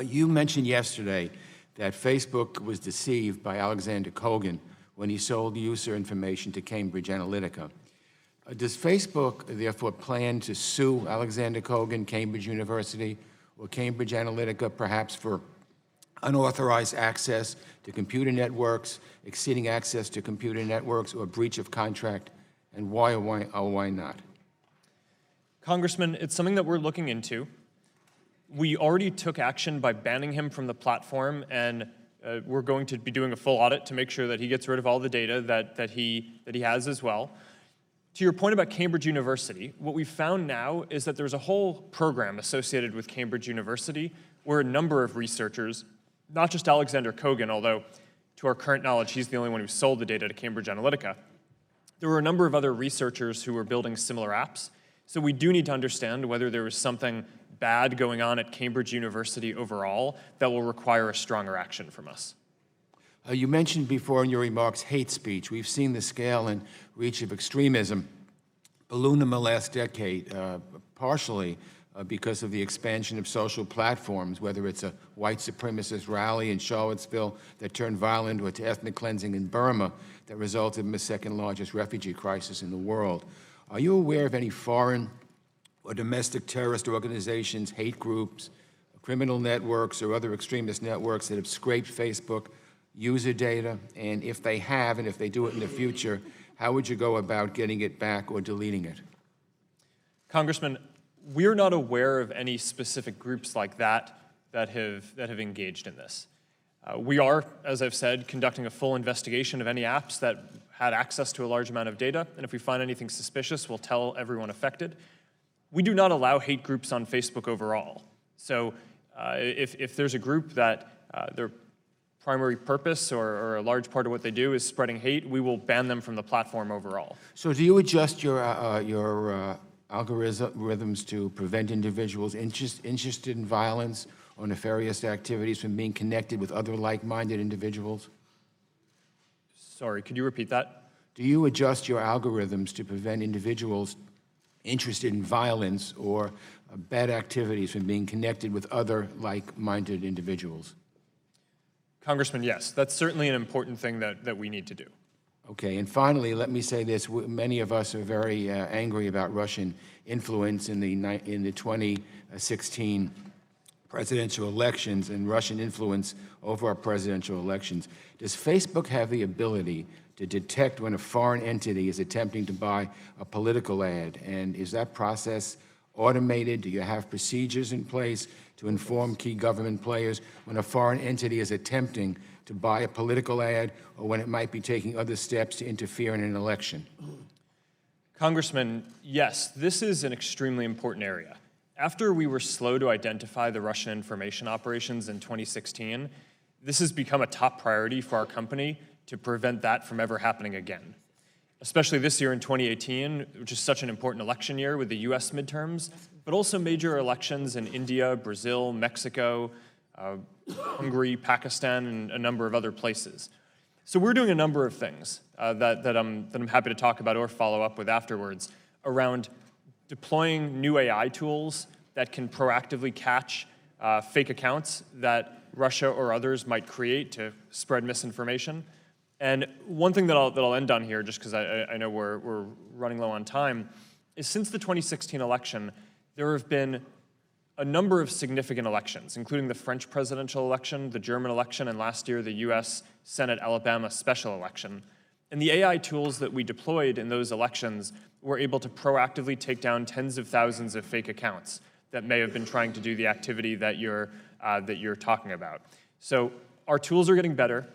You mentioned yesterday that Facebook was deceived by Alexander Kogan when he sold user information to Cambridge Analytica. Does Facebook, therefore, plan to sue Alexander Kogan, Cambridge University, or Cambridge Analytica, perhaps for unauthorized access to computer networks, exceeding access to computer networks, or breach of contract, and why or why not? Congressman, it's something that we're looking into. We already took action by banning him from the platform, and we're going to be doing a full audit to make sure that he gets rid of all the data that he has as well. To your point about Cambridge University, what we've found now is that there's a whole program associated with Cambridge University where a number of researchers, not just Alexander Kogan, although to our current knowledge, he's the only one who sold the data to Cambridge Analytica. There were a number of other researchers who were building similar apps. So we do need to understand whether there was something bad going on at Cambridge University overall that will require a stronger action from us. You mentioned before in your remarks hate speech. We've seen the scale and reach of extremism balloon in the last decade, partially because of the expansion of social platforms, whether it's a white supremacist rally in Charlottesville that turned violent or to ethnic cleansing in Burma that resulted in the second largest refugee crisis in the world. Are you aware of any foreign or domestic terrorist organizations, hate groups, criminal networks, or other extremist networks that have scraped Facebook user data? And if they have, and if they do it in the future, how would you go about getting it back or deleting it? Congressman, we're not aware of any specific groups like that that have engaged in this. We are, as I've said, conducting a full investigation of any apps that had access to a large amount of data, and if we find anything suspicious, we'll tell everyone affected. We do not allow hate groups on Facebook overall. So if there's a group that their primary purpose or a large part of what they do is spreading hate, we will ban them from the platform overall. So do you adjust your algorithms to prevent individuals interested in violence or nefarious activities from being connected with other like-minded individuals? Sorry, could you repeat that? Do you adjust your algorithms to prevent individuals interested in violence or bad activities from being connected with other like-minded individuals? Congressman, yes, that's certainly an important thing that we need to do. Okay, and finally, let me say this. Many of us are very angry about Russian influence in the 2016 presidential elections and Russian influence over our presidential elections. Does Facebook have the ability to detect when a foreign entity is attempting to buy a political ad? And is that process automated? Do you have procedures in place to inform key government players when a foreign entity is attempting to buy a political ad or when it might be taking other steps to interfere in an election? Congressman, yes, this is an extremely important area. After we were slow to identify the Russian information operations in 2016, this has become a top priority for our company to prevent that from ever happening again. Especially this year in 2018, which is such an important election year with the US midterms, but also major elections in India, Brazil, Mexico, Hungary, Pakistan, and a number of other places. So we're doing a number of things that I'm happy to talk about or follow up with afterwards around deploying new AI tools that can proactively catch fake accounts that Russia or others might create to spread misinformation. And one thing that I'll end on here, just because I know we're running low on time, is since the 2016 election, there have been a number of significant elections, including the French presidential election, the German election, and last year the US Senate Alabama special election. And the AI tools that we deployed in those elections were able to proactively take down tens of thousands of fake accounts that may have been trying to do the activity that you're talking about. So our tools are getting better.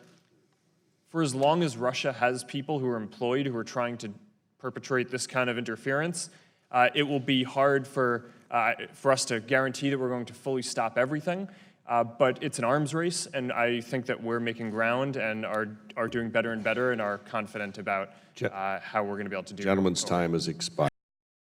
For as long as Russia has people who are employed who are trying to perpetrate this kind of interference, it will be hard for us to guarantee that we're going to fully stop everything. But it's an arms race, and I think that we're making ground and are doing better and better and are confident about how we're going to be able to do it. Gentleman's time has expired.